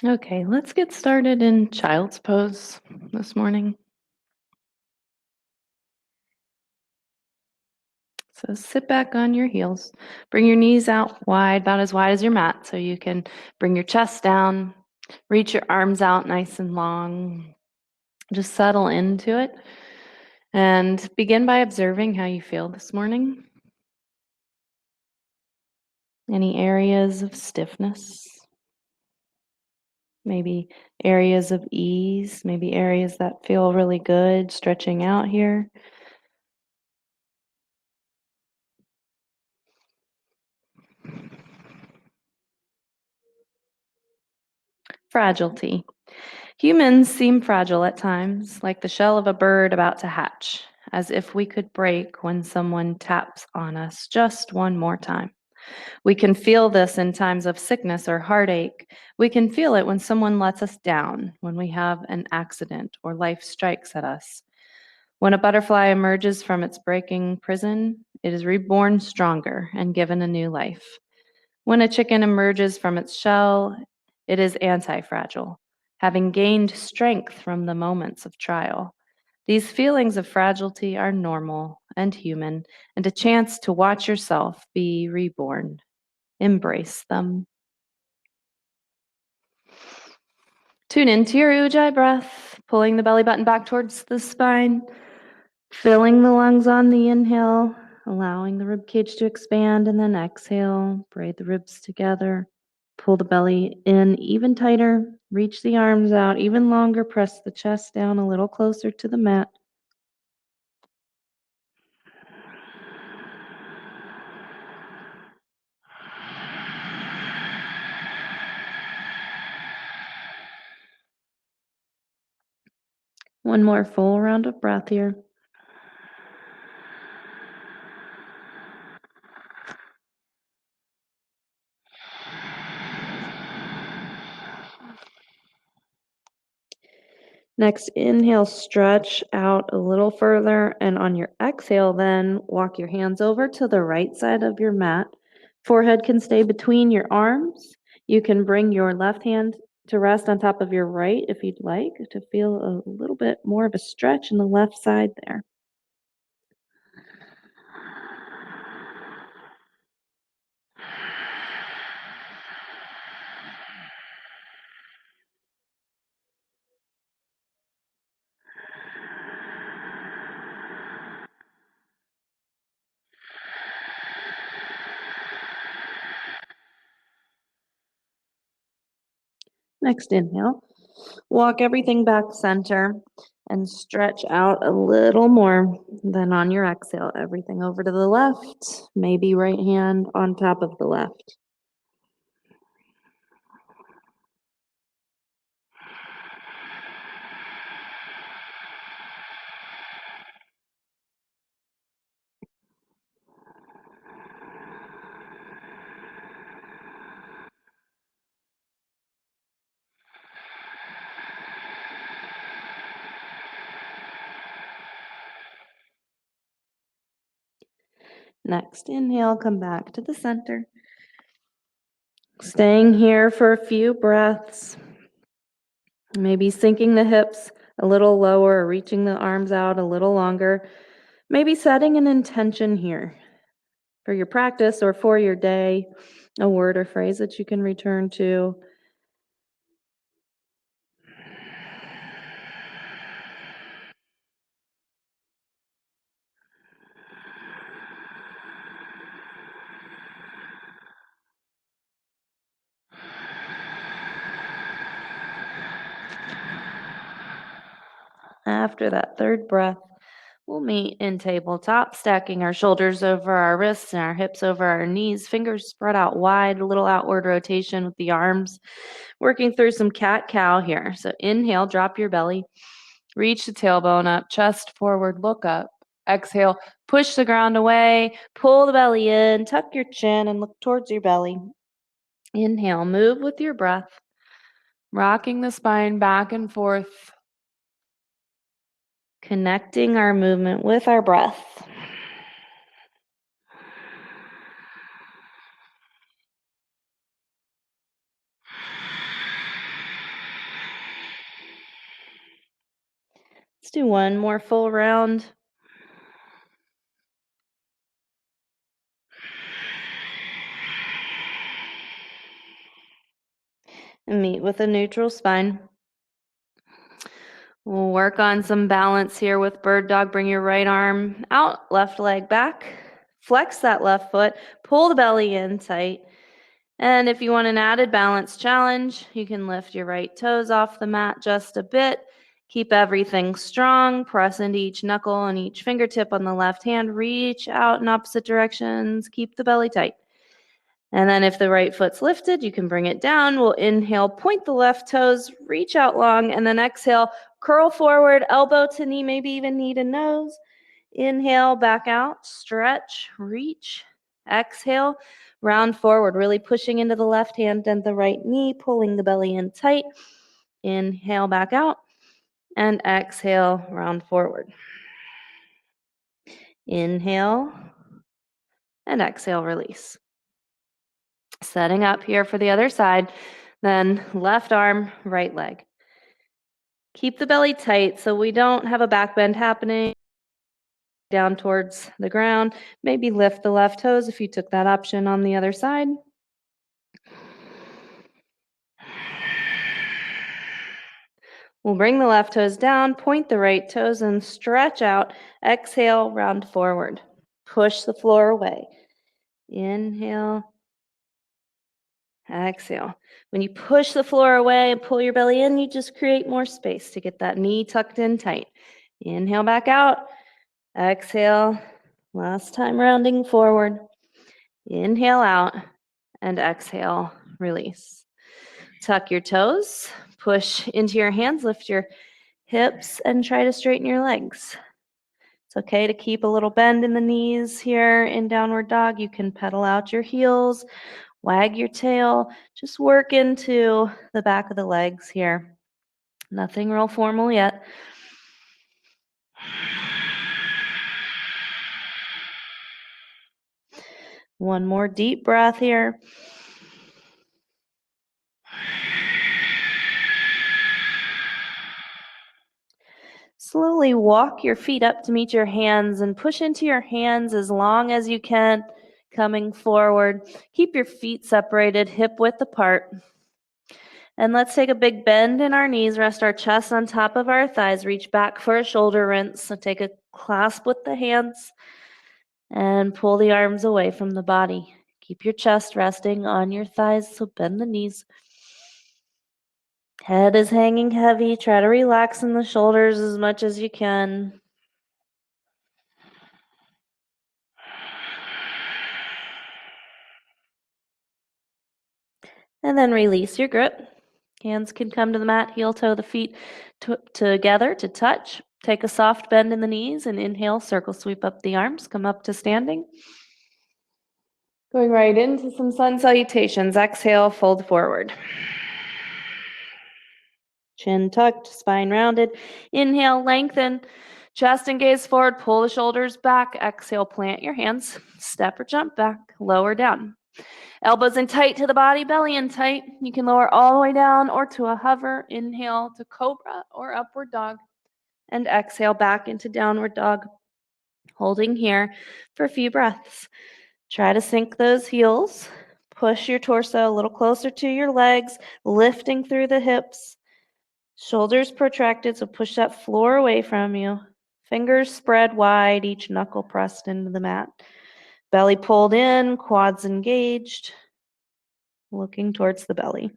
Okay, let's get started in child's pose this morning. So sit back on your heels. Bring your knees out wide, about as wide as your mat, so you can bring your chest down. Reach your arms out nice and long. Just settle into it and begin by observing how you feel this morning. Any areas of stiffness, maybe areas of ease, maybe areas that feel really good, stretching out here. Fragility. Humans seem fragile at times, like the shell of a bird about to hatch, as if we could break when someone taps on us just one more time. We can feel this in times of sickness or heartache. We can feel it when someone lets us down, when we have an accident or life strikes at us. When a butterfly emerges from its breaking prison, it is reborn stronger and given a new life. When a chicken emerges from its shell, it is anti-fragile, having gained strength from the moments of trial. These feelings of fragility are normal and human, and a chance to watch yourself be reborn. Embrace them. Tune into your ujjayi breath, pulling the belly button back towards the spine, filling the lungs on the inhale, allowing the rib cage to expand, and then exhale, braid the ribs together. Pull the belly in even tighter, reach the arms out even longer, press the chest down a little closer to the mat. One more full round of breath here. Next, inhale, stretch out a little further, and on your exhale, then walk your hands over to the right side of your mat. Forehead can stay between your arms. You can bring your left hand to rest on top of your right if you'd like to feel a little bit more of a stretch in the left side there. Next inhale, walk everything back center and stretch out a little more. Then on your exhale, everything over to the left, maybe right hand on top of the left. Next inhale, come back to the center. Staying here for a few breaths. Maybe sinking the hips a little lower, or reaching the arms out a little longer. Maybe setting an intention here for your practice or for your day, a word or phrase that you can return to. After that third breath, we'll meet in tabletop, stacking our shoulders over our wrists and our hips over our knees, fingers spread out wide, a little outward rotation with the arms, working through some cat-cow here. So inhale, drop your belly, reach the tailbone up, chest forward, look up. Exhale, push the ground away, pull the belly in, tuck your chin, and look towards your belly. Inhale, move with your breath, rocking the spine back and forth, connecting our movement with our breath. Let's do one more full round. And meet with a neutral spine. We'll work on some balance here with bird dog. Bring your right arm out, left leg back. Flex that left foot, pull the belly in tight. And if you want an added balance challenge, you can lift your right toes off the mat just a bit. Keep everything strong. Press into each knuckle and each fingertip on the left hand. Reach out in opposite directions. Keep the belly tight. And then if the right foot's lifted, you can bring it down. We'll inhale, point the left toes, reach out long, and then exhale, curl forward, elbow to knee, maybe even knee to nose. Inhale, back out, stretch, reach. Exhale, round forward, really pushing into the left hand and the right knee, pulling the belly in tight. Inhale, back out, and exhale, round forward. Inhale, and exhale, release. Setting up here for the other side, then left arm, right leg. Keep the belly tight so we don't have a back bend happening down towards the ground. Maybe lift the left toes if you took that option on the other side. We'll bring the left toes down, point the right toes, and stretch out. Exhale, round forward. Push the floor away. Inhale. Exhale. When you push the floor away and pull your belly in, you just create more space to get that knee tucked in tight. Inhale back out. Exhale. Last time rounding forward. Inhale out and exhale. Release. Tuck your toes. Push into your hands. Lift your hips and try to straighten your legs. It's okay to keep a little bend in the knees here in downward dog. You can pedal out your heels. Wag your tail. Just work into the back of the legs here. Nothing real formal yet. One more deep breath here. Slowly walk your feet up to meet your hands and push into your hands as long as you can, coming forward. Keep your feet separated, hip width apart. And let's take a big bend in our knees, rest our chest on top of our thighs, reach back for a shoulder rinse. So take a clasp with the hands and pull the arms away from the body. Keep your chest resting on your thighs, so bend the knees. Head is hanging heavy. Try to relax in the shoulders as much as you can. And then release your grip. Hands can come to the mat, heel toe the feet together to touch. Take a soft bend in the knees and inhale, circle sweep up the arms, come up to standing. Going right into some sun salutations. Exhale, fold forward. Chin tucked, spine rounded. Inhale, lengthen. Chest and gaze forward, pull the shoulders back. Exhale, plant your hands. Step or jump back, lower down. Elbows in tight to the body, belly in tight. You can lower all the way down or to a hover. Inhale to cobra or upward dog. And exhale back into downward dog. Holding here for a few breaths. Try to sink those heels. Push your torso a little closer to your legs, lifting through the hips. Shoulders protracted, so push that floor away from you. Fingers spread wide, each knuckle pressed into the mat. Belly pulled in, quads engaged, looking towards the belly.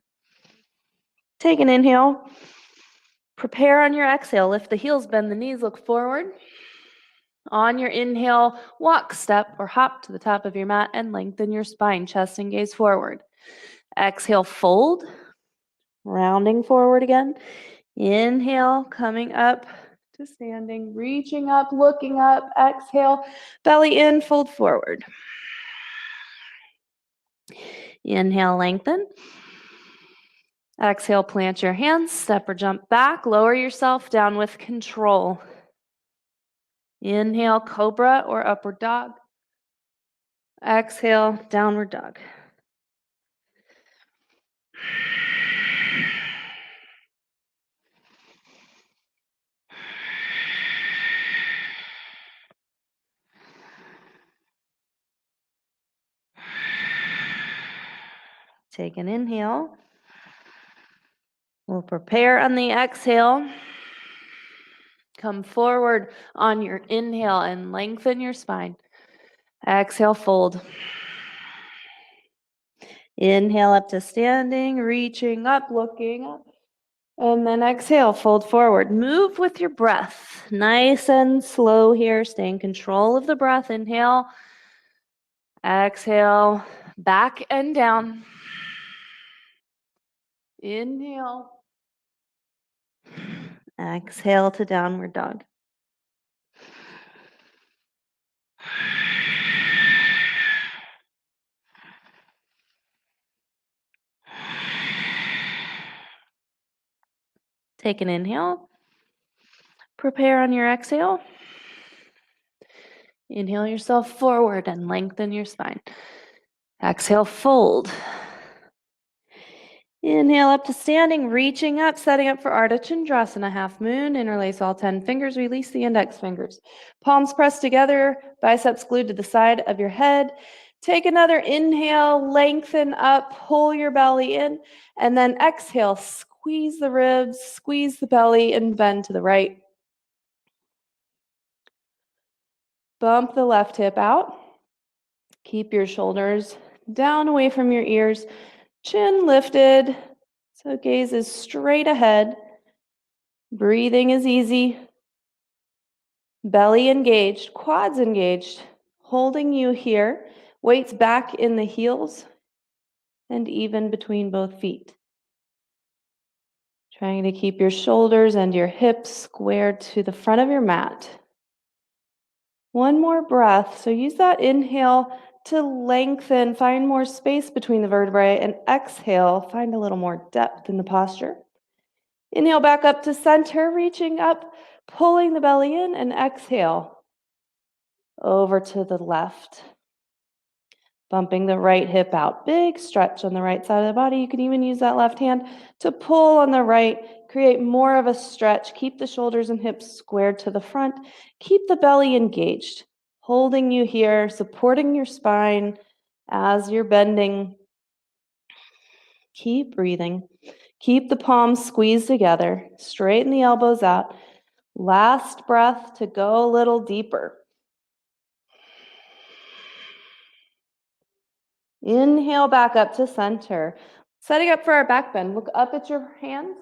Take an inhale. Prepare on your exhale. Lift the heels, bend the knees, look forward. On your inhale, walk, step, or hop to the top of your mat and lengthen your spine, chest and gaze forward. Exhale, fold, rounding forward again. Inhale, coming up to standing, reaching up, looking up. Exhale, belly in, fold forward. Inhale, lengthen. Exhale, plant your hands, step or jump back, lower yourself down with control. Inhale, cobra or upward dog. Exhale, downward dog. Take an inhale. We'll prepare on the exhale. Come forward on your inhale and lengthen your spine. Exhale, fold. Inhale up to standing, reaching up, looking up. And then exhale, fold forward. Move with your breath. Nice and slow here. Stay in control of the breath. Inhale. Exhale. Back and down. Inhale. Exhale to downward dog. Take an inhale. Prepare on your exhale. Inhale yourself forward and lengthen your spine. Exhale, fold. Inhale up to standing, reaching up, setting up for Ardha Chandrasana, half moon. Interlace all 10 fingers, release the index fingers. Palms pressed together, biceps glued to the side of your head. Take another inhale, lengthen up, pull your belly in, and then exhale, squeeze the ribs, squeeze the belly, and bend to the right. Bump the left hip out. Keep your shoulders down away from your ears. Chin lifted, so gaze is straight ahead. Breathing is easy. Belly engaged, quads engaged, holding you here. Weights back in the heels and even between both feet. Trying to keep your shoulders and your hips squared to the front of your mat. One more breath. So use that inhale to lengthen, find more space between the vertebrae, and exhale, find a little more depth in the posture. Inhale back up to center, reaching up, pulling the belly in, and exhale over to the left. Bumping the right hip out. Big stretch on the right side of the body. You can even use that left hand to pull on the right, create more of a stretch. Keep the shoulders and hips squared to the front. Keep the belly engaged, holding you here, supporting your spine as you're bending. Keep breathing. Keep the palms squeezed together. Straighten the elbows out. Last breath to go a little deeper. Inhale back up to center. Setting up for our back bend. Look up at your hands.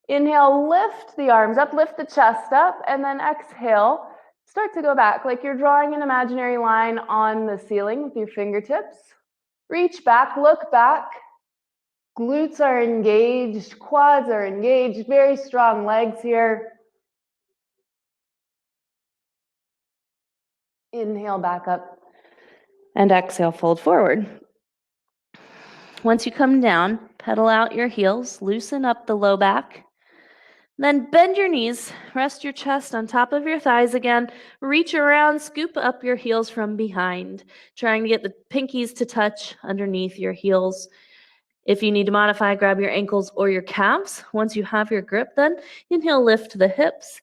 Inhale, lift the arms up, lift the chest up, and then exhale. Start to go back like you're drawing an imaginary line on the ceiling with your fingertips. Reach back, look back. Glutes are engaged, quads are engaged, very strong legs here. Inhale back up and exhale, fold forward. Once you come down, pedal out your heels, loosen up the low back. Then bend your knees, rest your chest on top of your thighs again, reach around, scoop up your heels from behind, trying to get the pinkies to touch underneath your heels. If you need to modify, grab your ankles or your calves. Once you have your grip, then inhale, lift the hips,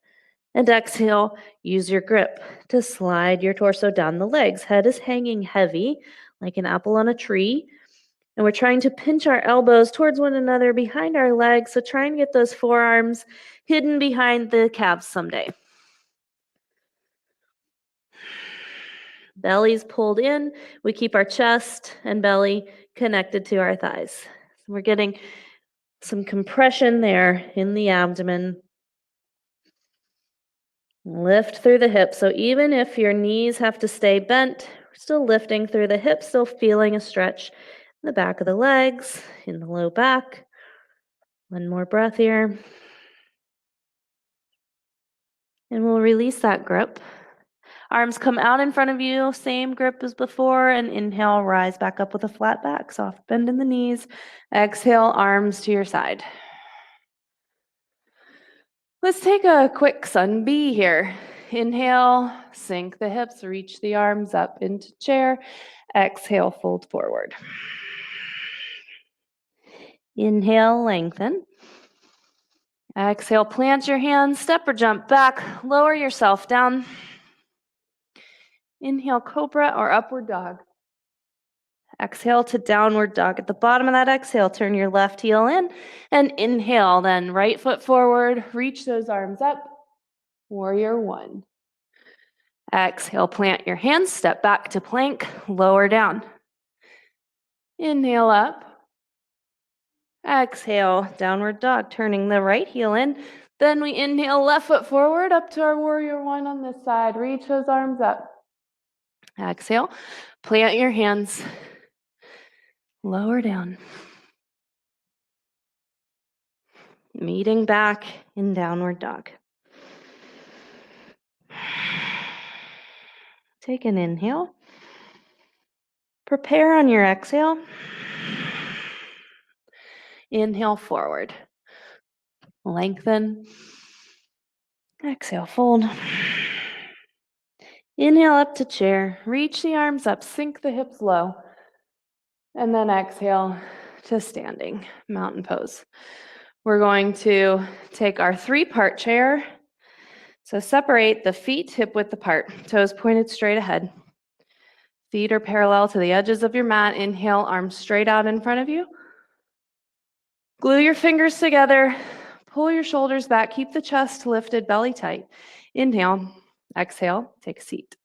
and exhale, use your grip to slide your torso down the legs. Head is hanging heavy like an apple on a tree. And we're trying to pinch our elbows towards one another behind our legs. So try and get those forearms hidden behind the calves someday. Belly's pulled in. We keep our chest and belly connected to our thighs. So we're getting some compression there in the abdomen. Lift through the hips. So even if your knees have to stay bent, we're still lifting through the hips, still feeling a stretch in the back of the legs, in the low back. One more breath here. And we'll release that grip. Arms come out in front of you, same grip as before, and inhale, rise back up with a flat back, soft bend in the knees. Exhale, arms to your side. Let's take a quick sun B here. Inhale, sink the hips, reach the arms up into chair. Exhale, fold forward. Inhale, lengthen. Exhale, plant your hands, step or jump back, lower yourself down. Inhale, cobra or upward dog. Exhale to downward dog. At the bottom of that exhale, turn your left heel in and inhale. Then right foot forward, reach those arms up. Warrior one. Exhale, plant your hands, step back to plank, lower down. Inhale up. Exhale, downward dog, turning the right heel in. Then we inhale, left foot forward, up to our warrior one on this side. Reach those arms up. Exhale, plant your hands, lower down. Meeting back in downward dog. Take an inhale. Prepare on your exhale. Inhale forward. Lengthen. Exhale, fold. Inhale up to chair. Reach the arms up, sink the hips low. And then exhale to standing, mountain pose. We're going to take our 3-part chair. So separate the feet hip width apart, toes pointed straight ahead. Feet are parallel to the edges of your mat. Inhale, arms straight out in front of you. Glue your fingers together. Pull your shoulders back. Keep the chest lifted, belly tight. Inhale, exhale, take a seat.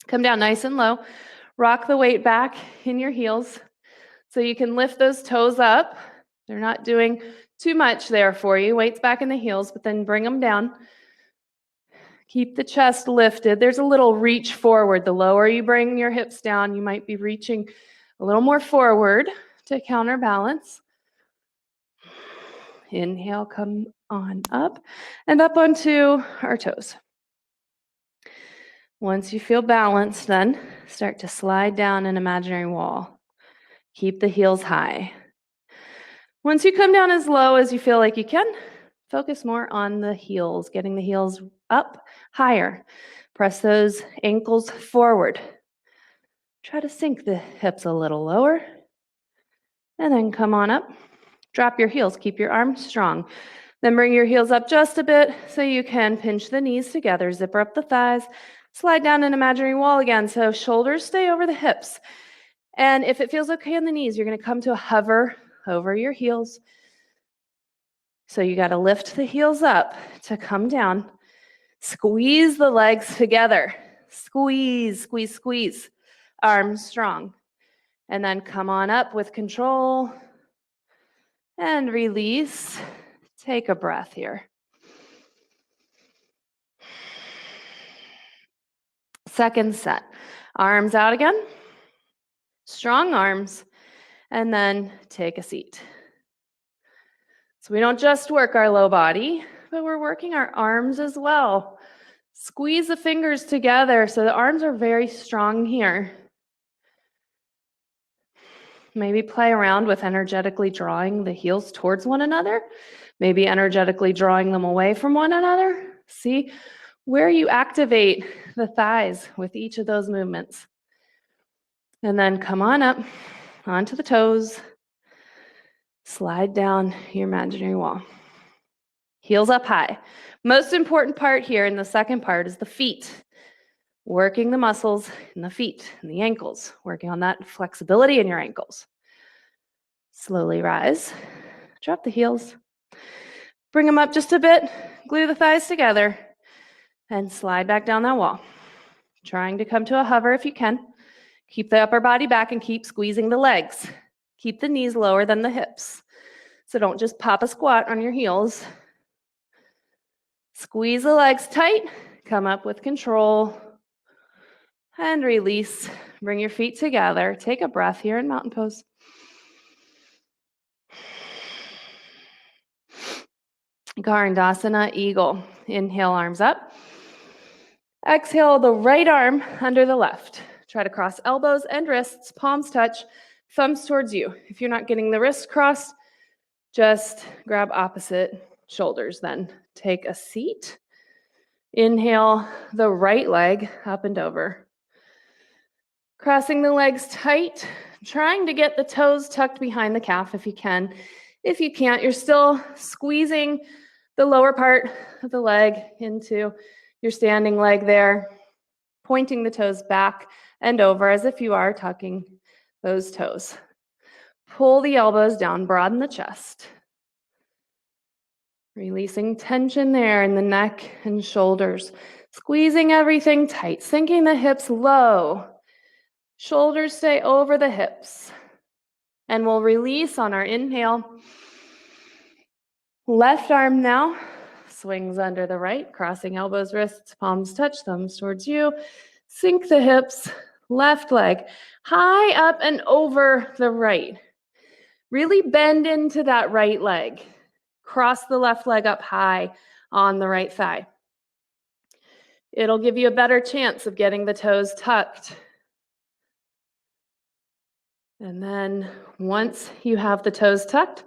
Come down nice and low. Rock the weight back in your heels so you can lift those toes up. They're not doing too much there for you. Weight's back in the heels, but then bring them down. Keep the chest lifted. There's a little reach forward. The lower you bring your hips down, you might be reaching a little more forward to counterbalance. Inhale, come on up and up onto our toes. Once you feel balanced, then start to slide down an imaginary wall. Keep the heels high. Once you come down as low as you feel like you can, focus more on the heels, getting the heels up higher. Press those ankles forward. Try to sink the hips a little lower. And then come on up. Drop your heels. Keep your arms strong. Then bring your heels up just a bit so you can pinch the knees together. Zipper up the thighs. Slide down an imaginary wall again. So shoulders stay over the hips. And if it feels okay in the knees, you're going to come to a hover over your heels. So you got to lift the heels up to come down. Squeeze the legs together. Squeeze, squeeze, squeeze. Arms strong. And then come on up with control. And release. Take a breath here. Second set. Arms out again. Strong arms. And then take a seat. So we don't just work our low body, but we're working our arms as well. Squeeze the fingers together so the arms are very strong here. Maybe play around with energetically drawing the heels towards one another. Maybe energetically drawing them away from one another. See where you activate the thighs with each of those movements. And then come on up onto the toes. Slide down your imaginary wall. Heels up high. Most important part here in the second part is the feet. Working the muscles in the feet and the ankles. Working on that flexibility in your ankles. Slowly rise. Drop the heels. Bring them up just a bit. Glue the thighs together. And slide back down that wall. Trying to come to a hover if you can. Keep the upper body back and keep squeezing the legs. Keep the knees lower than the hips. So don't just pop a squat on your heels. Squeeze the legs tight. Come up with control. And release. Bring your feet together. Take a breath here in mountain pose. Garandasana, eagle. Inhale, arms up. Exhale, the right arm under the left. Try to cross elbows and wrists, palms touch, thumbs towards you. If you're not getting the wrists crossed, just grab opposite shoulders then. Take a seat. Inhale the right leg up and over. Crossing the legs tight, trying to get the toes tucked behind the calf if you can. If you can't, you're still squeezing the lower part of the leg into your standing leg there, pointing the toes back and over as if you are tucking those toes. Pull the elbows down, broaden the chest. Releasing tension there in the neck and shoulders. Squeezing everything tight, sinking the hips low. Shoulders stay over the hips. And we'll release on our inhale. Left arm now swings under the right, crossing elbows, wrists, palms touch, thumbs towards you. Sink the hips, left leg high up and over the right. Really bend into that right leg. Cross the left leg up high on the right thigh. It'll give you a better chance of getting the toes tucked. And then once you have the toes tucked,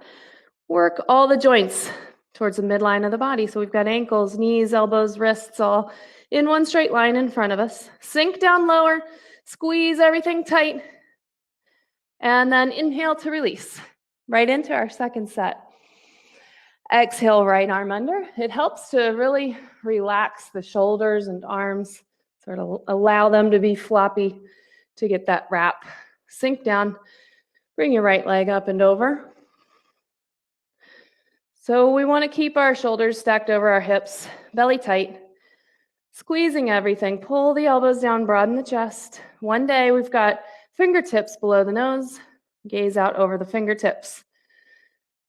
work all the joints towards the midline of the body. So we've got ankles, knees, elbows, wrists, all in one straight line in front of us. Sink down lower, squeeze everything tight, and then inhale to release. Right into our second set. Exhale, right arm under. It helps to really relax the shoulders and arms, sort of allow them to be floppy to get that wrap. Sink down, bring your right leg up and over. So we want to keep our shoulders stacked over our hips, belly tight, squeezing everything. Pull the elbows down, broaden the chest. One day we've got fingertips below the nose, gaze out over the fingertips.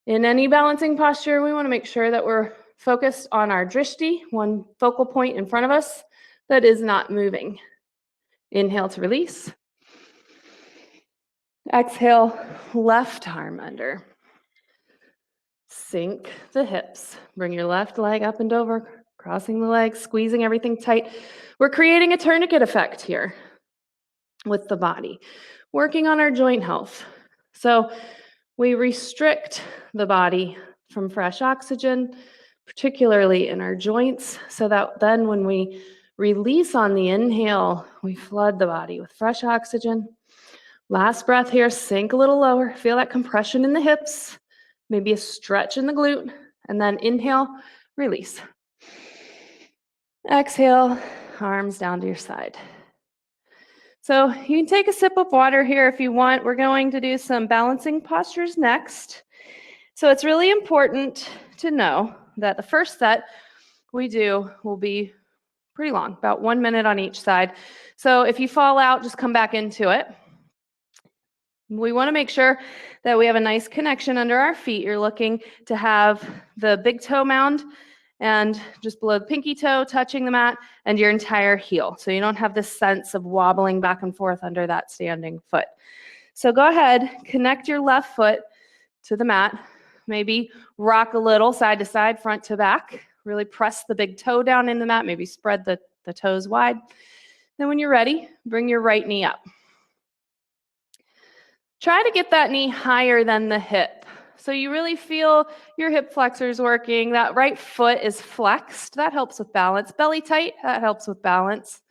In any balancing posture, we want to make sure that we're focused on our drishti, one focal point in front of us that is not moving. Inhale to release. Exhale, left arm under. Sink the hips. Bring your left leg up and over, crossing the legs, squeezing everything tight. We're creating a tourniquet effect here with the body, working on our joint health. So we restrict the body from fresh oxygen, particularly in our joints, so that then when we release on the inhale, we flood the body with fresh oxygen. Last breath here, sink a little lower. Feel that compression in the hips, maybe a stretch in the glute, and then inhale, release. Exhale, arms down to your side. So you can take a sip of water here if you want. We're going to do some balancing postures next. So it's really important to know that the first set we do will be pretty long, about 1 minute on each side. So if you fall out, just come back into it. We want to make sure that we have a nice connection under our feet. You're looking to have the big toe mound and just below the pinky toe touching the mat and your entire heel. So you don't have this sense of wobbling back and forth under that standing foot. So go ahead, connect your left foot to the mat. Maybe rock a little side to side, front to back. Really press the big toe down in the mat. Maybe spread the toes wide. Then when you're ready, bring your right knee up. Try to get that knee higher than the hip. So you really feel your hip flexors working. That right foot is flexed. That helps with balance. Belly tight, that helps with balance.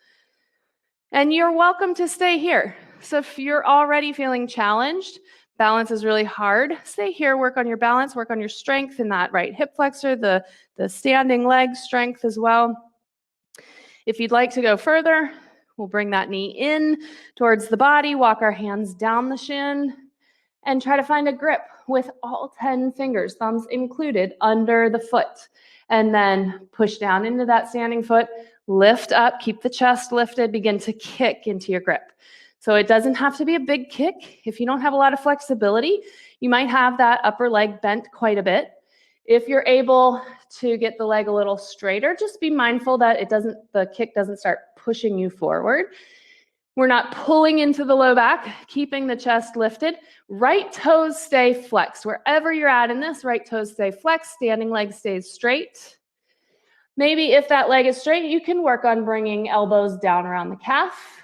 And you're welcome to stay here. So if you're already feeling challenged, balance is really hard, stay here, work on your balance, work on your strength in that right hip flexor, the standing leg strength as well. If you'd like to go further, we'll bring that knee in towards the body, walk our hands down the shin, and try to find a grip with all 10 fingers, thumbs included, under the foot. And then push down into that standing foot, lift up, keep the chest lifted, begin to kick into your grip. So it doesn't have to be a big kick. If you don't have a lot of flexibility, you might have that upper leg bent quite a bit. If you're able to get the leg a little straighter, just be mindful that the kick doesn't start pushing you forward. We're not pulling into the low back, keeping the chest lifted. Right toes stay flexed. Wherever you're at in this, right toes stay flexed, standing leg stays straight. Maybe if that leg is straight, you can work on bringing elbows down around the calf.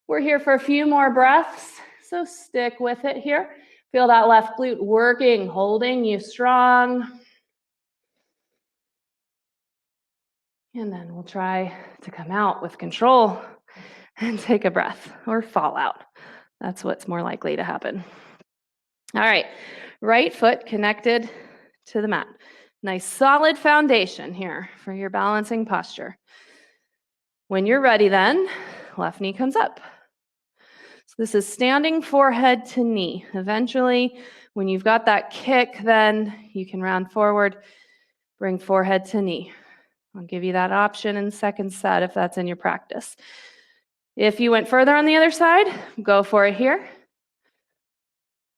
We're here for a few more breaths, so stick with it here. Feel that left glute working, holding you strong. And then we'll try to come out with control and take a breath or fall out. That's what's more likely to happen. All right, right foot connected to the mat. Nice solid foundation here for your balancing posture. When you're ready then, left knee comes up. So this is standing forehead to knee. Eventually, when you've got that kick, then you can round forward, bring forehead to knee. I'll give you that option in the second set if that's in your practice. If you went further on the other side, go for it here.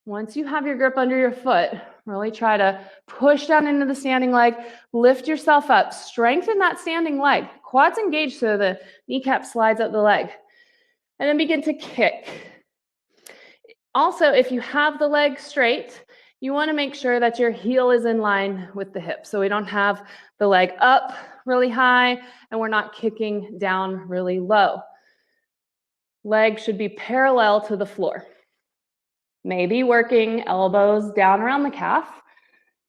Once you have your grip under your foot, really try to push down into the standing leg, lift yourself up, strengthen that standing leg. Quads engaged so the kneecap slides up the leg. And then begin to kick. Also, if you have the leg straight, you want to make sure that your heel is in line with the hip. So we don't have the leg up really high and we're not kicking down really low. Leg should be parallel to the floor. Maybe working elbows down around the calf.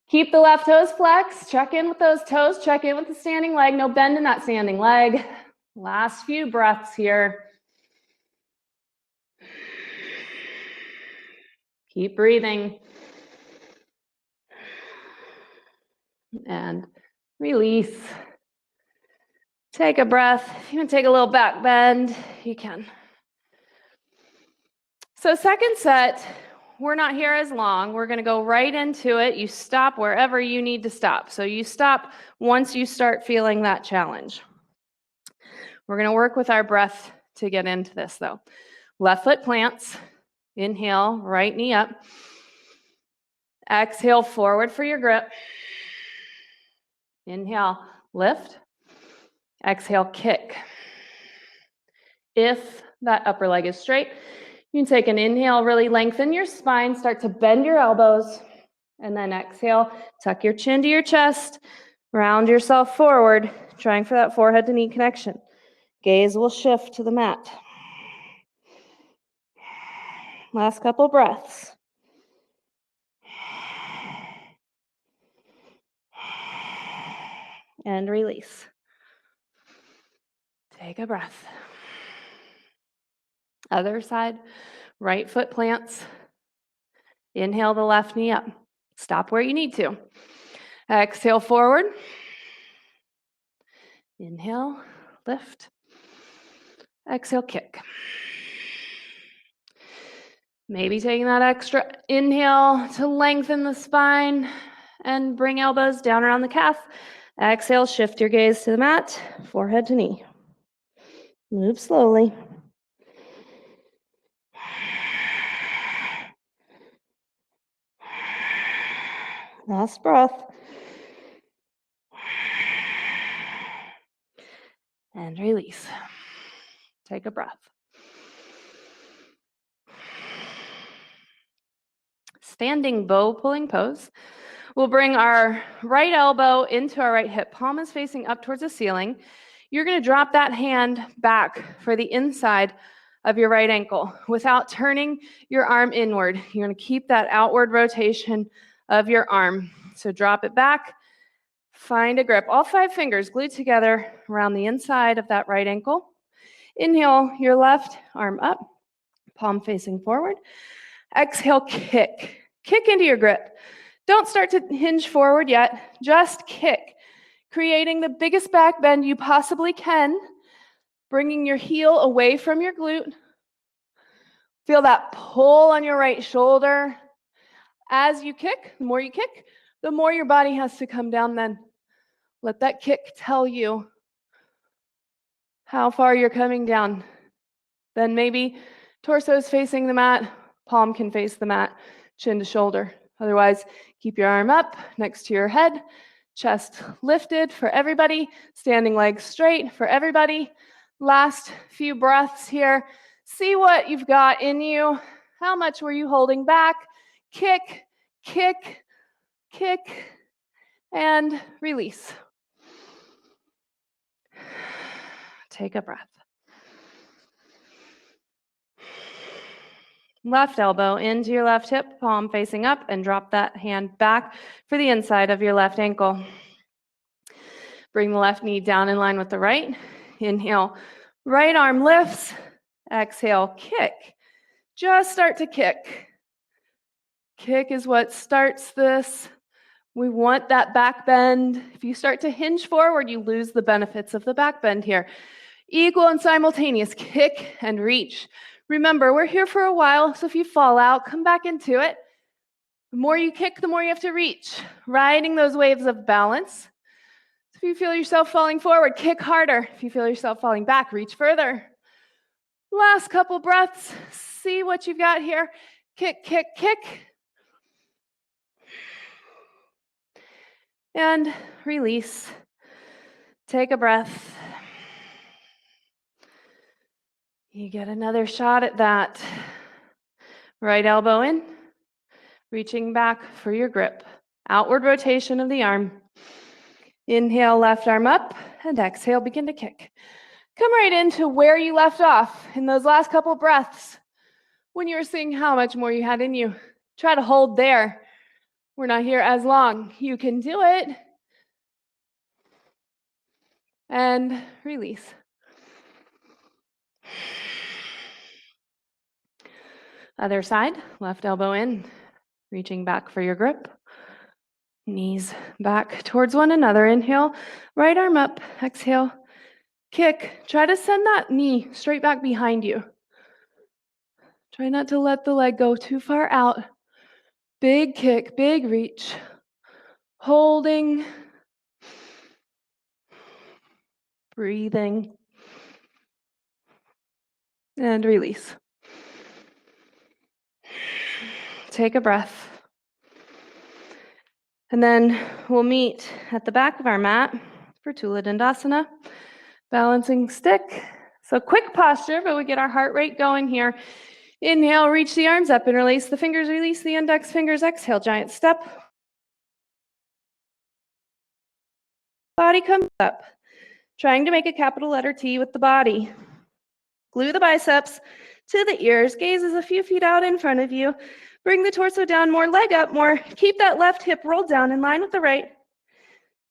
Keep the left toes flexed. Check in with those toes. Check in with the standing leg. No bend in that standing leg. Last few breaths here. Keep breathing. And release. Take a breath. If you want to take a little back bend, you can. So second set, we're not here as long. We're going to go right into it. You stop wherever you need to stop. So you stop once you start feeling that challenge. We're going to work with our breath to get into this, though. Left foot plants. Inhale, right knee up. Exhale, forward for your grip. Inhale, lift. Exhale, kick. If that upper leg is straight, you can take an inhale, really lengthen your spine, start to bend your elbows, and then exhale, tuck your chin to your chest, round yourself forward, trying for that forehead to knee connection. Gaze will shift to the mat. Last couple breaths. And release. Take a breath. Other side, right foot plants. Inhale the left knee up. Stop where you need to. Exhale forward. Inhale, lift. Exhale, kick. Maybe taking that extra inhale to lengthen the spine and bring elbows down around the calf. Exhale, shift your gaze to the mat, forehead to knee. Move slowly. Last breath. And release. Take a breath. Standing bow pulling pose. We'll bring our right elbow into our right hip. Palm is facing up towards the ceiling. You're going to drop that hand back for the inside of your right ankle without turning your arm inward. You're going to keep that outward rotation of your arm. So drop it back. Find a grip. All 5 fingers glued together around the inside of that right ankle. Inhale your left arm up, palm facing forward. Exhale, kick. Kick into your grip. Don't start to hinge forward yet. Just kick, creating the biggest back bend you possibly can, bringing your heel away from your glute. Feel that pull on your right shoulder. As you kick, the more you kick, the more your body has to come down then. Let that kick tell you how far you're coming down. Then maybe torso is facing the mat, palm can face the mat, chin to shoulder. Otherwise, keep your arm up next to your head, chest lifted for everybody, standing legs straight for everybody. Last few breaths here. See what you've got in you. How much were you holding back? Kick, kick, kick, and release. Take a breath. Left elbow into your left hip, palm facing up, and drop that hand back for the inside of your left ankle. Bring the left knee down in line with the right. Inhale, right arm lifts. Exhale, kick. Just start to kick. Kick is what starts this. We want that back bend. If you start to hinge forward, you lose the benefits of the back bend here. Equal and simultaneous kick and reach. Remember, we're here for a while, so if you fall out, come back into it. The more you kick, the more you have to reach, riding those waves of balance. If you feel yourself falling forward, kick harder. If you feel yourself falling back, reach further. Last couple breaths. See what you've got here. Kick, kick, kick. And release. Take a breath. You get another shot at that. Right elbow in, reaching back for your grip. Outward rotation of the arm. Inhale, left arm up, and exhale, begin to kick. Come right into where you left off in those last couple breaths when you were seeing how much more you had in you. Try to hold there. We're not here as long. You can do it. And release. Other side, left elbow in, reaching back for your grip. Knees back towards one another. Inhale, right arm up, exhale, kick. Try to send that knee straight back behind you. Try not to let the leg go too far out. Big kick, big reach. Holding. Breathing. And release. Take a breath. And then we'll meet at the back of our mat for Tula Dandasana. Balancing stick. So quick posture, but we get our heart rate going here. Inhale, reach the arms up and release the fingers, release the index fingers. Exhale, giant step. Body comes up. Trying to make a capital letter T with the body. Glue the biceps to the ears. Gaze is a few feet out in front of you. Bring the torso down more, leg up more. Keep that left hip rolled down in line with the right.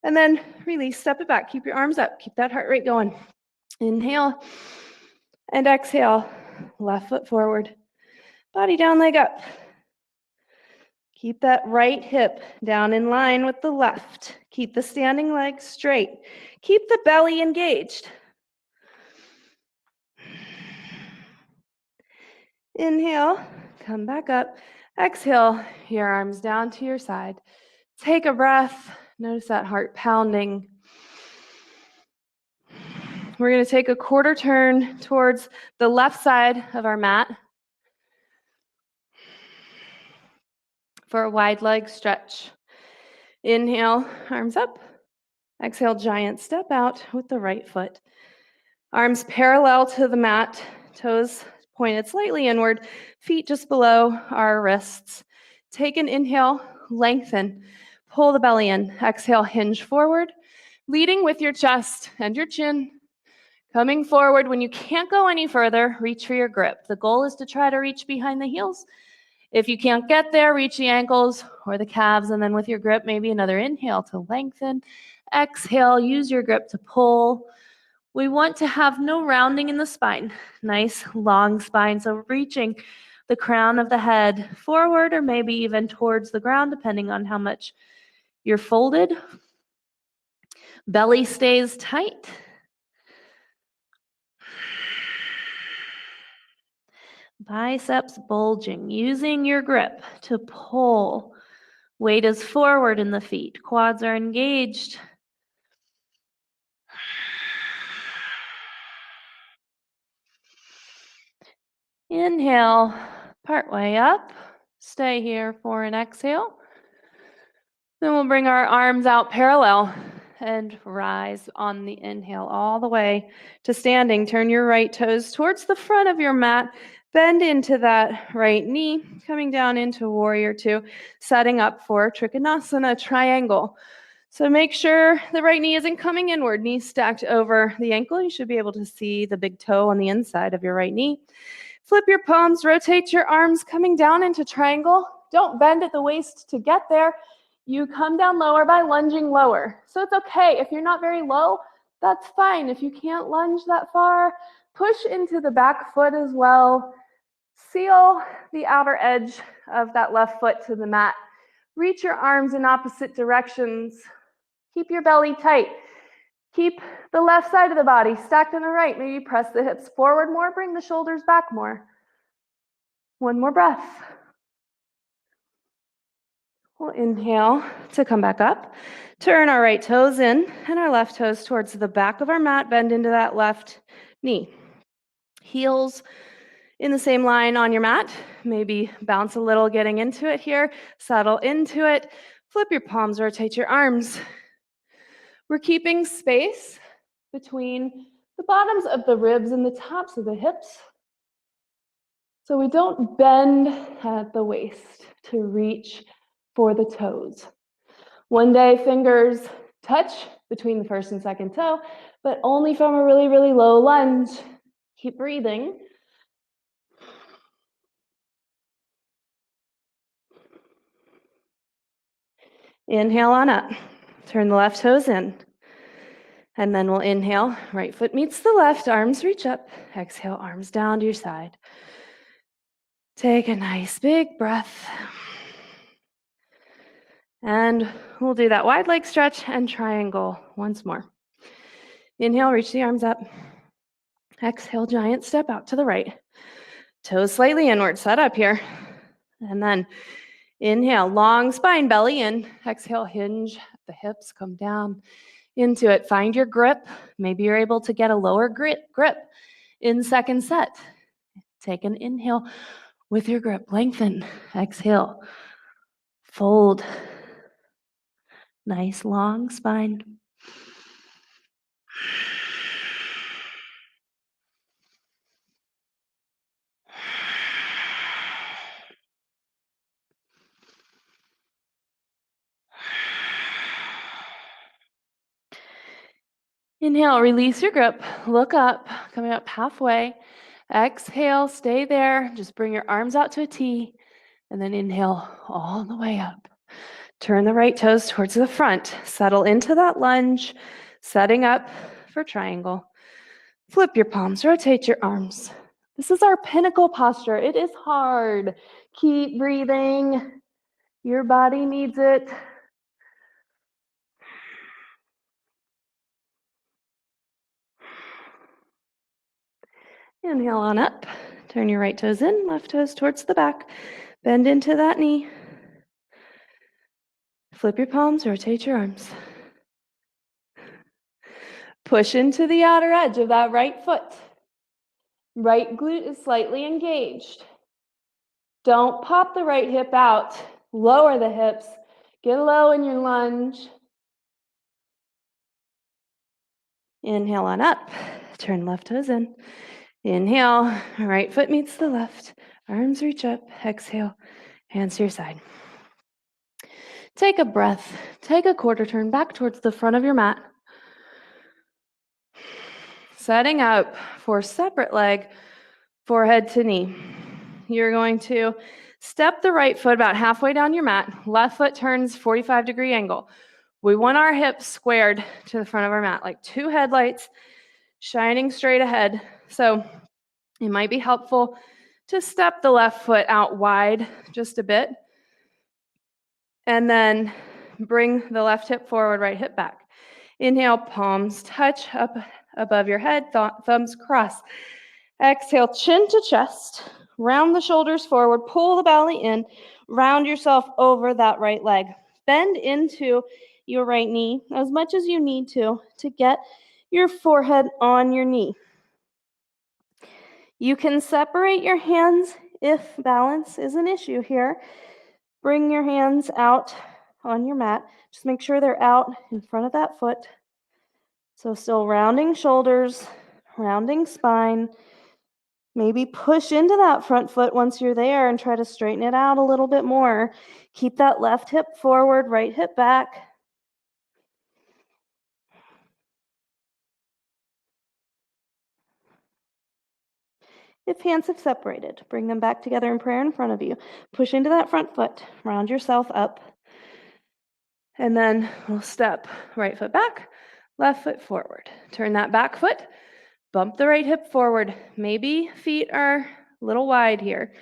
And then release, step it back. Keep your arms up. Keep that heart rate going. Inhale and exhale. Left foot forward. Body down, leg up. Keep that right hip down in line with the left. Keep the standing leg straight. Keep the belly engaged. Inhale, come back up. Exhale, your arms down to your side. Take a breath. Notice that heart pounding. We're going to take a quarter turn towards the left side of our mat for a wide leg stretch. Inhale, arms up. Exhale, giant step out with the right foot. Arms parallel to the mat, toes pointed slightly inward, feet just below our wrists. Take an inhale, lengthen, pull the belly in. Exhale, hinge forward, leading with your chest and your chin. Coming forward. When you can't go any further, reach for your grip. The goal is to try to reach behind the heels. If you can't get there, reach the ankles or the calves, and then with your grip, maybe another inhale to lengthen. Exhale, use your grip to pull. We want to have no rounding in the spine. Nice long spine, so reaching the crown of the head forward or maybe even towards the ground, depending on how much you're folded. Belly stays tight. Biceps bulging, using your grip to pull. Weight is forward in the feet. Quads are engaged. Inhale, part way up. Stay here for an exhale. Then we'll bring our arms out parallel and rise on the inhale all the way to standing. Turn your right toes towards the front of your mat. Bend into that right knee, coming down into warrior two, setting up for Trikonasana triangle. So make sure the right knee isn't coming inward, knee stacked over the ankle. You should be able to see the big toe on the inside of your right knee. Flip your palms, rotate your arms, coming down into triangle. Don't bend at the waist to get there. You come down lower by lunging lower. So it's okay. If you're not very low, that's fine. If you can't lunge that far, push into the back foot as well. Seal the outer edge of that left foot to the mat. Reach your arms in opposite directions. Keep your belly tight. Keep the left side of the body stacked on the right. Maybe press the hips forward more, bring the shoulders back more. One more breath. We'll inhale to come back up. Turn our right toes in and our left toes towards the back of our mat. Bend into that left knee. Heels in the same line on your mat. Maybe bounce a little getting into it here. Settle into it. Flip your palms, rotate your arms. We're keeping space between the bottoms of the ribs and the tops of the hips, so we don't bend at the waist to reach for the toes. One day, fingers touch between the first and second toe, but only from a really, really low lunge. Keep breathing. Inhale on up. Turn the left toes in. And then we'll inhale, right foot meets the left, arms reach up. Exhale, arms down to your side. Take a nice big breath. And we'll do that wide leg stretch and triangle once more. Inhale, reach the arms up. Exhale, giant step out to the right. Toes slightly inward, set up here. And then inhale, long spine, belly in. Exhale, hinge the hips, come down into it. Find your grip. Maybe you're able to get a lower grip in second set. Take an inhale with your grip. Lengthen. Exhale. Fold. Nice long spine. Inhale, release your grip. Look up, coming up halfway. Exhale, stay there. Just bring your arms out to a T. And then inhale all the way up. Turn the right toes towards the front. Settle into that lunge, setting up for triangle. Flip your palms, rotate your arms. This is our pinnacle posture. It is hard. Keep breathing. Your body needs it. Inhale on up. Turn your right toes in, left toes towards the back. Bend into that knee. Flip your palms, rotate your arms. Push into the outer edge of that right foot. Right glute is slightly engaged. Don't pop the right hip out. Lower the hips. Get low in your lunge. Inhale on up. Turn left toes in. Inhale, right foot meets the left. Arms reach up. Exhale, hands to your side. Take a breath. Take a quarter turn back towards the front of your mat. Setting up for separate leg, forehead to knee. You're going to step the right foot about halfway down your mat. Left foot turns 45-degree angle. We want our hips squared to the front of our mat, like two headlights shining straight ahead. So it might be helpful to step the left foot out wide just a bit. And then bring the left hip forward, right hip back. Inhale, palms touch up above your head, thumbs cross. Exhale, chin to chest. Round the shoulders forward, pull the belly in, round yourself over that right leg. Bend into your right knee as much as you need to get your forehead on your knee. You can separate your hands if balance is an issue here. Bring your hands out on your mat. Just make sure they're out in front of that foot. So still rounding shoulders, rounding spine. Maybe push into that front foot once you're there and try to straighten it out a little bit more. Keep that left hip forward, right hip back. If hands have separated, bring them back together in prayer in front of you. Push into that front foot, round yourself up. And then we'll step right foot back, left foot forward. Turn that back foot, bump the right hip forward. Maybe feet are a little wide here.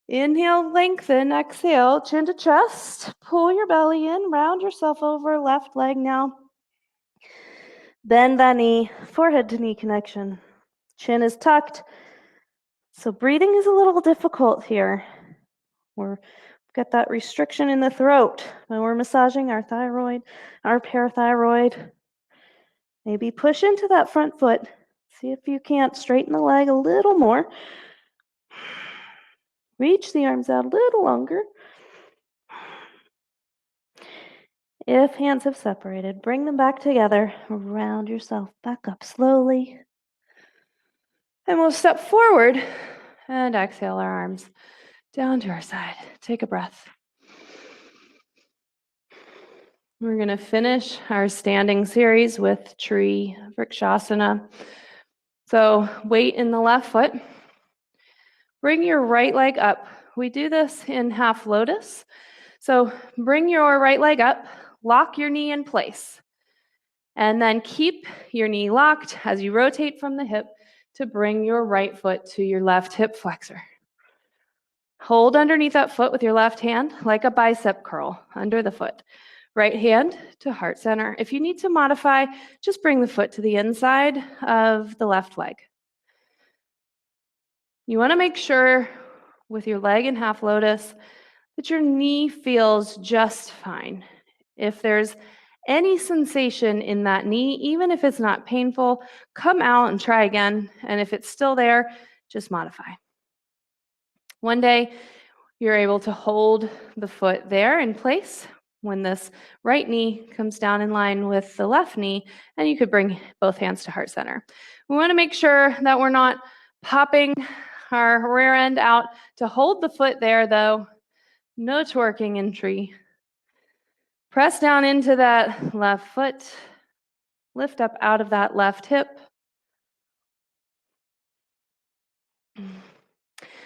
Inhale, lengthen, exhale, chin to chest. Pull your belly in, round yourself over, left leg now. Bend that knee, forehead to knee connection. Chin is tucked, So breathing is a little difficult here. We've got that restriction in the throat when we're massaging our thyroid, our parathyroid. Maybe push into that front foot. See if you can't straighten the leg a little more. Reach the arms out a little longer. If hands have separated, bring them back together. Round yourself back up slowly. And we'll step forward and exhale our arms down to our side. Take a breath. We're going to finish our standing series with tree vrikshasana. So weight in the left foot. Bring your right leg up. We do this in half lotus. So bring your right leg up, lock your knee in place, and then keep your knee locked as you rotate from the hip to bring your right foot to your left hip flexor. Hold underneath that foot with your left hand like a bicep curl under the foot. Right hand to heart center. If you need to modify, just bring the foot to the inside of the left leg. You want to make sure with your leg in half lotus that your knee feels just fine. If there's any sensation in that knee, even if it's not painful, come out and try again. And if it's still there, just modify. One day, you're able to hold the foot there in place when this right knee comes down in line with the left knee, and you could bring both hands to heart center. We want to make sure that we're not popping our rear end out to hold the foot there, though. No twerking in tree. Press down into that left foot. Lift up out of that left hip.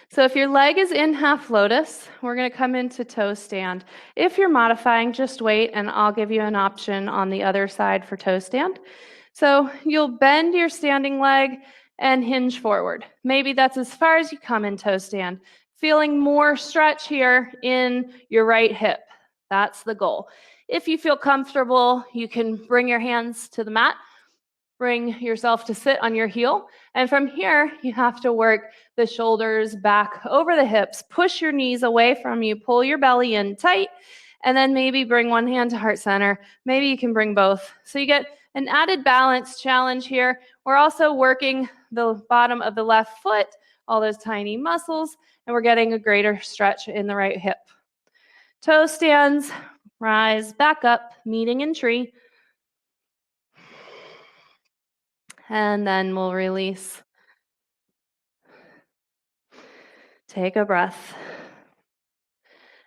So if your leg is in half lotus, we're going to come into toe stand. If you're modifying, just wait, and I'll give you an option on the other side for toe stand. So you'll bend your standing leg and hinge forward. Maybe that's as far as you come in toe stand. Feeling more stretch here in your right hip. That's the goal. If you feel comfortable, you can bring your hands to the mat. Bring yourself to sit on your heel. And from here, you have to work the shoulders back over the hips. Push your knees away from you. Pull your belly in tight. And then maybe bring one hand to heart center. Maybe you can bring both. So you get an added balance challenge here. We're also working the bottom of the left foot, all those tiny muscles, and we're getting a greater stretch in the right hip. Toe stands, rise back up, meeting in tree. And then we'll release. Take a breath.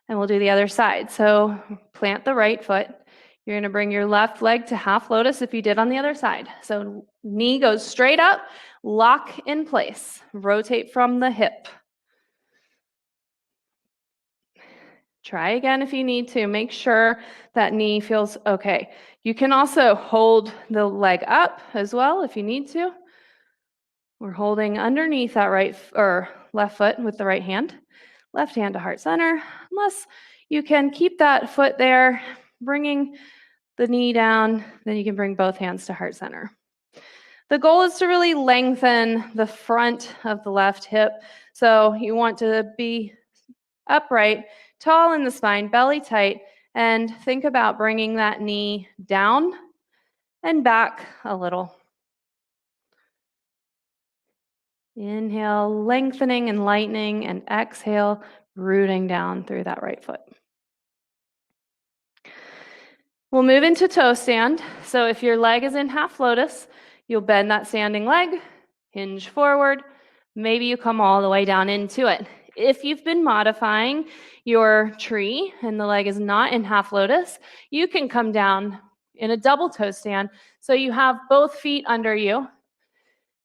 And we'll do the other side. So plant the right foot. You're going to bring your left leg to half lotus if you did on the other side. So knee goes straight up, lock in place. Rotate from the hip. Try again if you need to. Make sure that knee feels okay. You can also hold the leg up as well if you need to. We're holding underneath that right or left foot with the right hand. Left hand to heart center. Unless you can keep that foot there, bringing the knee down, then you can bring both hands to heart center. The goal is to really lengthen the front of the left hip. So you want to be upright, tall in the spine, belly tight, and think about bringing that knee down and back a little. Inhale, lengthening and lightening, and exhale, rooting down through that right foot. We'll move into toe stand. So if your leg is in half lotus, you'll bend that standing leg, hinge forward. Maybe you come all the way down into it. If you've been modifying your tree and the leg is not in half lotus, you can come down in a double toe stand. So you have both feet under you.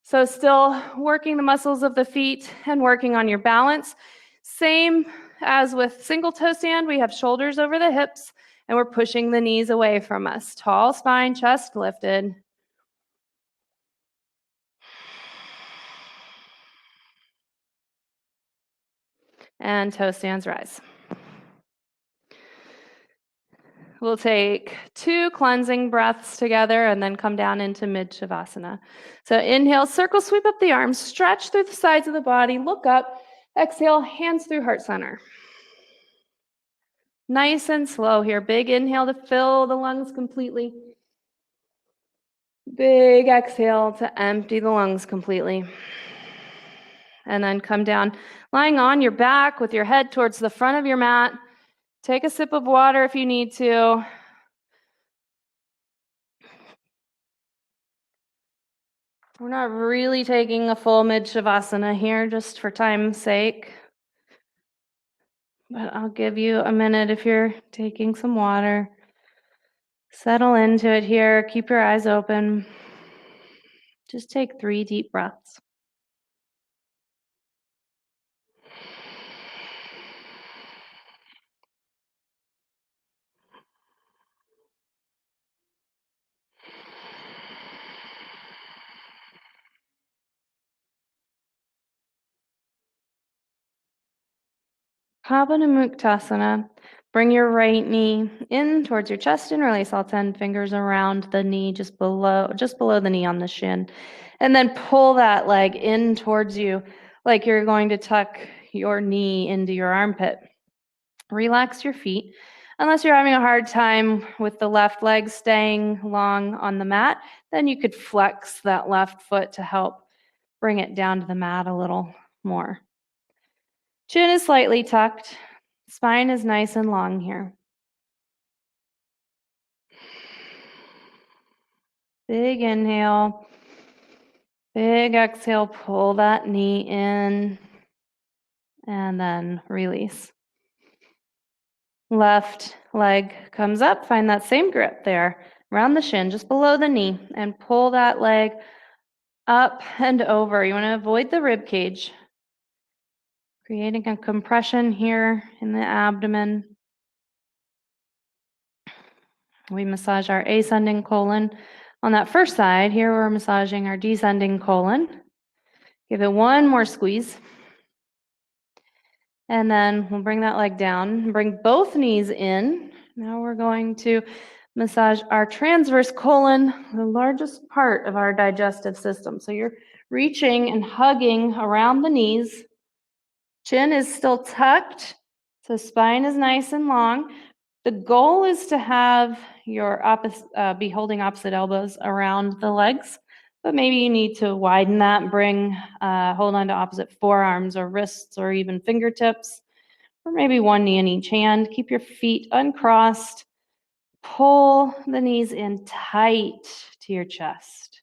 So still working the muscles of the feet and working on your balance. Same as with single toe stand, we have shoulders over the hips and we're pushing the knees away from us. Tall spine, chest lifted. And toe stands rise. We'll take 2 cleansing breaths together and then come down into mid Shavasana. So inhale, circle, sweep up the arms, stretch through the sides of the body, look up, exhale, hands through heart center. Nice and slow here. Big inhale to fill the lungs completely. Big exhale to empty the lungs completely. And then come down, lying on your back with your head towards the front of your mat. Take a sip of water if you need to. We're not really taking a full mid Shavasana here, just for time's sake. But I'll give you a minute if you're taking some water. Settle into it here. Keep your eyes open. Just take 3 deep breaths. Pavanamuktasana. Bring your right knee in towards your chest and release all 10 fingers around the knee, just below the knee on the shin. And then pull that leg in towards you like you're going to tuck your knee into your armpit. Relax your feet. Unless you're having a hard time with the left leg staying long on the mat, then you could flex that left foot to help bring it down to the mat a little more. Chin is slightly tucked. Spine is nice and long here. Big inhale. Big exhale. Pull that knee in. And then release. Left leg comes up. Find that same grip there around the shin, just below the knee. And pull that leg up and over. You want to avoid the rib cage. Creating a compression here in the abdomen. We massage our ascending colon. On that first side, here we're massaging our descending colon. Give it one more squeeze. And then we'll bring that leg down. Bring both knees in. Now we're going to massage our transverse colon, the largest part of our digestive system. So you're reaching and hugging around the knees. Chin is still tucked, so spine is nice and long. The goal is to have your be holding opposite elbows around the legs, but maybe you need to widen that and hold on to opposite forearms or wrists or even fingertips, or maybe one knee in each hand. Keep your feet uncrossed. Pull the knees in tight to your chest.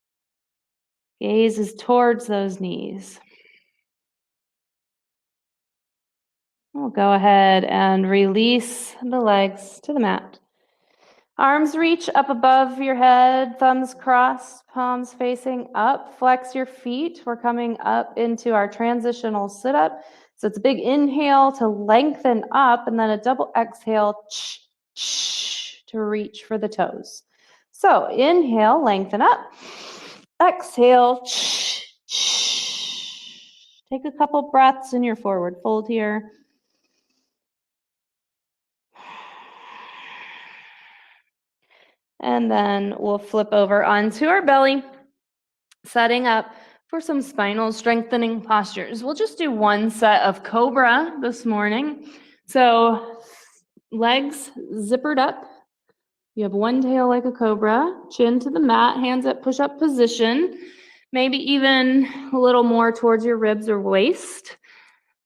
Gaze is towards those knees. We'll go ahead and release the legs to the mat. Arms reach up above your head, thumbs crossed, palms facing up. Flex your feet. We're coming up into our transitional sit-up. So it's a big inhale to lengthen up, and then a double exhale to reach for the toes. So inhale, lengthen up. Exhale. Take a couple breaths in your forward fold here. And then we'll flip over onto our belly, setting up for some spinal strengthening postures. We'll just do one set of cobra this morning. So legs zippered up. You have one tail like a cobra, chin to the mat, hands at push-up position, maybe even a little more towards your ribs or waist.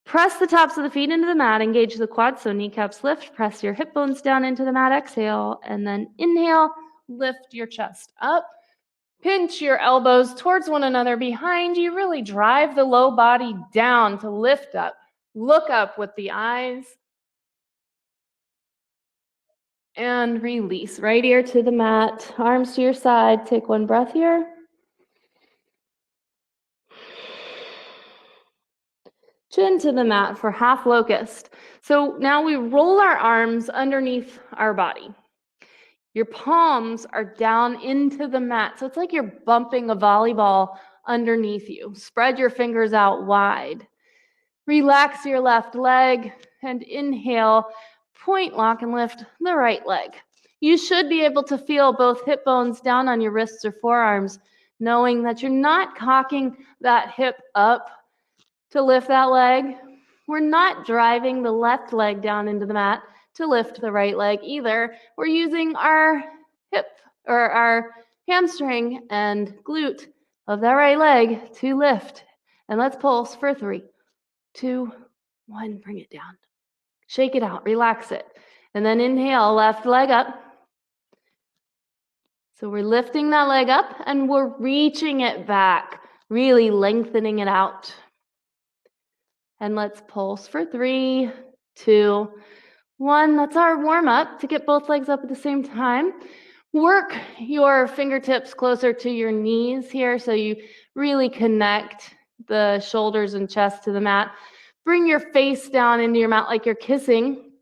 Press the tops of the feet into the mat, engage the quads so kneecaps lift, press your hip bones down into the mat, exhale, and then inhale, lift your chest up. Pinch your elbows towards one another behind you. Really drive the low body down to lift up. Look up with the eyes. And release. Right ear to the mat, arms to your side. Take one breath here. Chin to the mat for half locust. So now we roll our arms underneath our body. Your palms are down into the mat. So it's like you're bumping a volleyball underneath you. Spread your fingers out wide. Relax your left leg and inhale, point, lock, and lift the right leg. You should be able to feel both hip bones down on your wrists or forearms, knowing that you're not cocking that hip up to lift that leg. We're not driving the left leg down into the mat to lift the right leg either. We're using our hip or our hamstring and glute of that right leg to lift. And let's pulse for 3, 2, 1. Bring it down. Shake it out. Relax it. And then inhale, left leg up. So we're lifting that leg up and we're reaching it back, really lengthening it out. And let's pulse for 3, 2, 1. That's our warm up to get both legs up at the same time. Work your fingertips closer to your knees here so you really connect the shoulders and chest to the mat. Bring your face down into your mat like you're kissing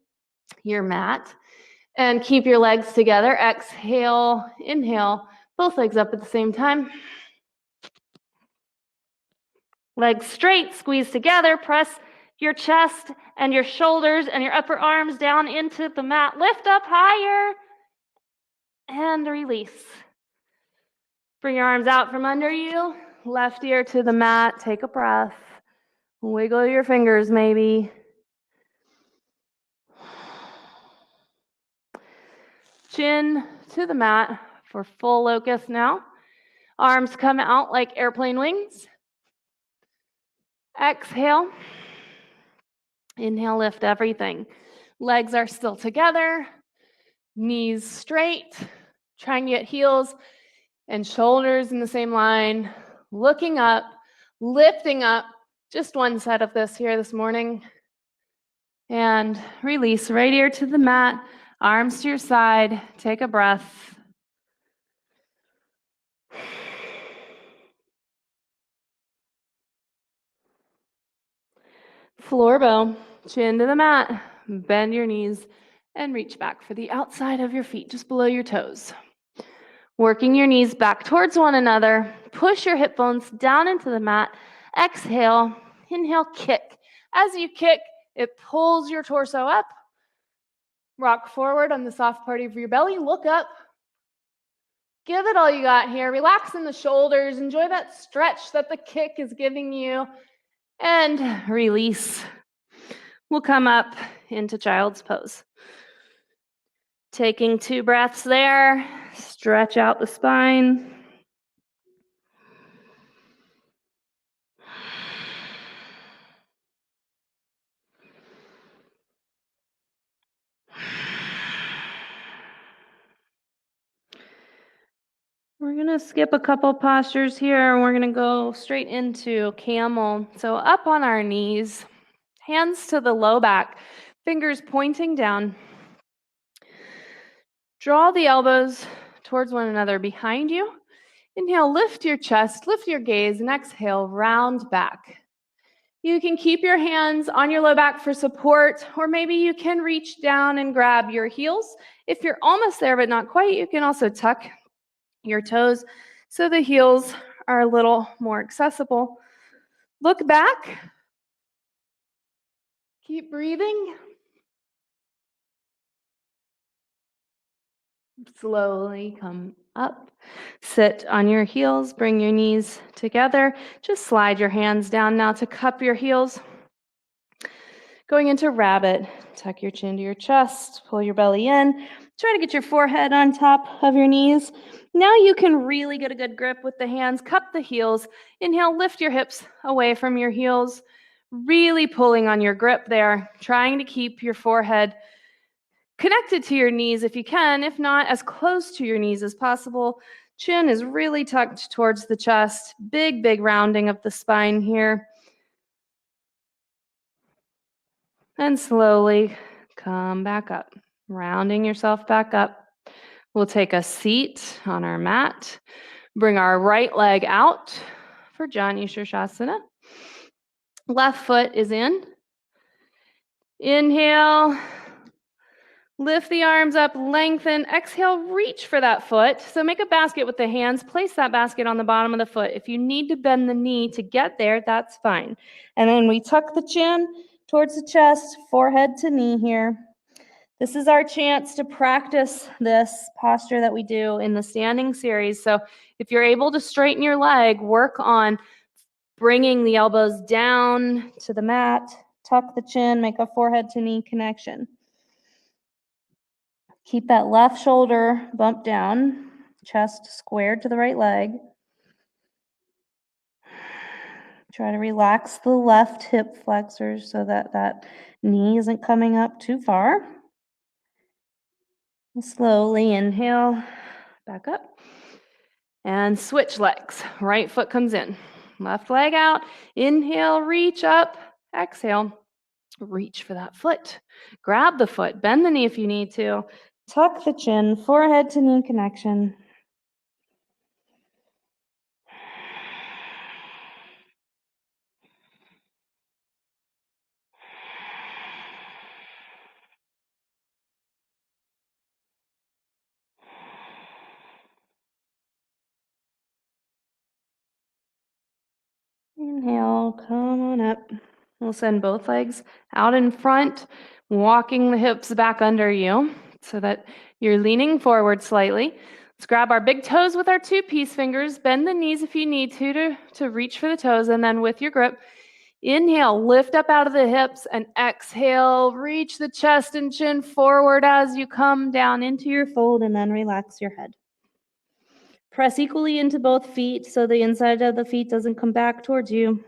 your mat. And keep your legs together. Exhale, inhale, both legs up at the same time. Legs straight, squeeze together, press your chest and your shoulders and your upper arms down into the mat. Lift up higher and release. Bring your arms out from under you, left ear to the mat. Take a breath. Wiggle your fingers maybe. Chin to the mat for full locust now. Arms come out like airplane wings. Exhale. Inhale, lift everything. Legs are still together. Knees straight. Try and get heels and shoulders in the same line. Looking up, lifting up. Just one set of this here this morning. And release right ear to the mat. Arms to your side. Take a breath. Floor bow, chin to the mat, bend your knees, and reach back for the outside of your feet, just below your toes. Working your knees back towards one another. Push your hip bones down into the mat. Exhale, inhale, kick. As you kick, it pulls your torso up. Rock forward on the soft part of your belly. Look up. Give it all you got here. Relax in the shoulders. Enjoy that stretch that the kick is giving you. And release. We'll come up into child's pose. Taking 2 breaths there. Stretch out the spine. We're going to skip a couple postures here. We're going to go straight into camel. So up on our knees, hands to the low back, fingers pointing down. Draw the elbows towards one another behind you. Inhale, lift your chest, lift your gaze, and exhale, round back. You can keep your hands on your low back for support, or maybe you can reach down and grab your heels. If you're almost there but not quite, you can also tuck your toes so the heels are a little more accessible. Look back. Keep breathing. Slowly come up. Sit on your heels. Bring your knees together. Just slide your hands down now to cup your heels. Going into rabbit. Tuck your chin to your chest. Pull your belly in. Try to get your forehead on top of your knees. Now you can really get a good grip with the hands. Cup the heels. Inhale, lift your hips away from your heels. Really pulling on your grip there. Trying to keep your forehead connected to your knees if you can. If not, as close to your knees as possible. Chin is really tucked towards the chest. Big, big rounding of the spine here. And slowly come back up, rounding yourself back up. We'll take a seat on our mat. Bring our right leg out for Janu Shirshasana. Left foot is in. Inhale. Lift the arms up, lengthen. Exhale, reach for that foot. So make a basket with the hands. Place that basket on the bottom of the foot. If you need to bend the knee to get there, that's fine. And then we tuck the chin towards the chest, forehead to knee here. This is our chance to practice this posture that we do in the standing series. So if you're able to straighten your leg, work on bringing the elbows down to the mat, tuck the chin, make a forehead to knee connection. Keep that left shoulder bumped down, chest squared to the right leg. Try to relax the left hip flexors so that that knee isn't coming up too far. Slowly inhale, back up. And switch legs. Right foot comes in. Left leg out. Inhale, reach up. Exhale, reach for that foot. Grab the foot. Bend the knee if you need to. Tuck the chin, forehead to knee connection. Inhale, come on up. We'll send both legs out in front, walking the hips back under you so that you're leaning forward slightly. Let's grab our big toes with our two peace fingers. Bend the knees if you need to reach for the toes. And then with your grip, inhale, lift up out of the hips, and exhale, reach the chest and chin forward as you come down into your fold, and then relax your head. Press equally into both feet so the inside of the feet doesn't come back towards you.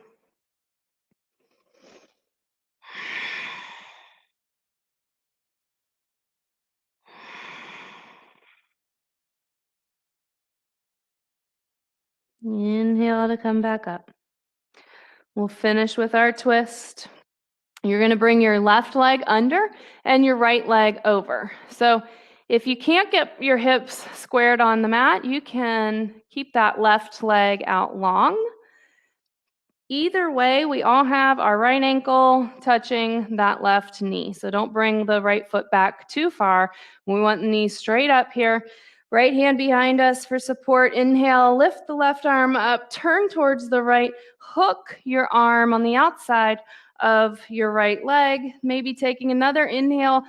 Inhale to come back up. We'll finish with our twist. You're going to bring your left leg under and your right leg over. So if you can't get your hips squared on the mat, you can keep that left leg out long. Either way, we all have our right ankle touching that left knee. So don't bring the right foot back too far. We want the knee straight up here. Right hand behind us for support. Inhale, lift the left arm up, turn towards the right, hook your arm on the outside of your right leg, maybe taking another inhale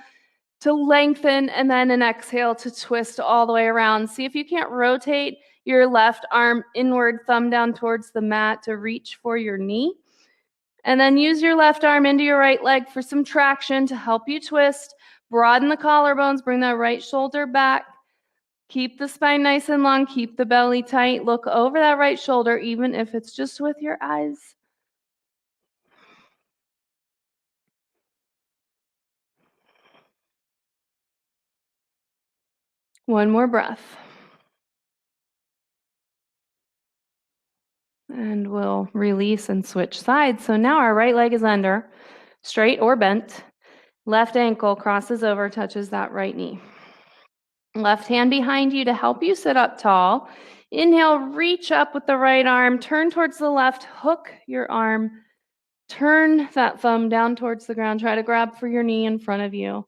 to lengthen and then an exhale to twist all the way around. See if you can't rotate your left arm inward, thumb down towards the mat to reach for your knee. And then use your left arm into your right leg for some traction to help you twist. Broaden the collarbones, bring that right shoulder back. Keep the spine nice and long, keep the belly tight. Look over that right shoulder, even if it's just with your eyes. One more breath. And we'll release and switch sides. So now our right leg is under, straight or bent. Left ankle crosses over, touches that right knee. Left hand behind you to help you sit up tall. Inhale, reach up with the right arm, turn towards the left, hook your arm, turn that thumb down towards the ground, try to grab for your knee in front of you.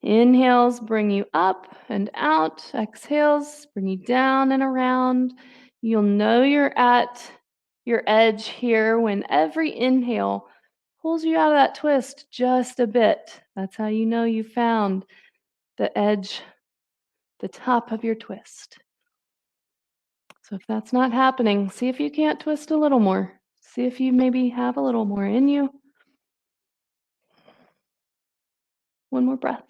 Inhales bring you up and out. Exhales bring you down and around. You'll know you're at your edge here when every inhale pulls you out of that twist just a bit. That's how you know you found the edge, the top of your twist. So if that's not happening, see if you can't twist a little more. See if you maybe have a little more in you. One more breath.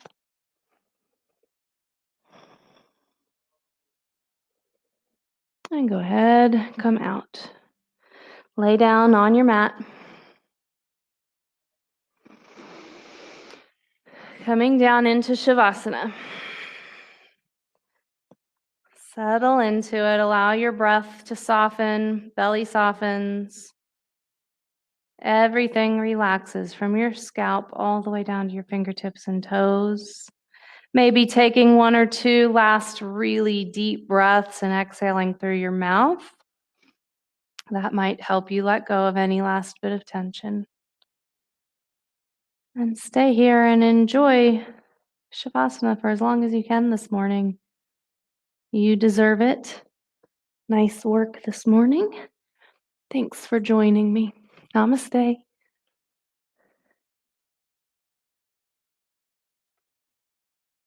And go ahead, come out. Lay down on your mat. Coming down into Shavasana. Settle into it. Allow your breath to soften. Belly softens. Everything relaxes from your scalp all the way down to your fingertips and toes. Maybe taking one or two last really deep breaths and exhaling through your mouth. That might help you let go of any last bit of tension. And stay here and enjoy Shavasana for as long as you can this morning. You deserve it. Nice work this morning. Thanks for joining me. Namaste.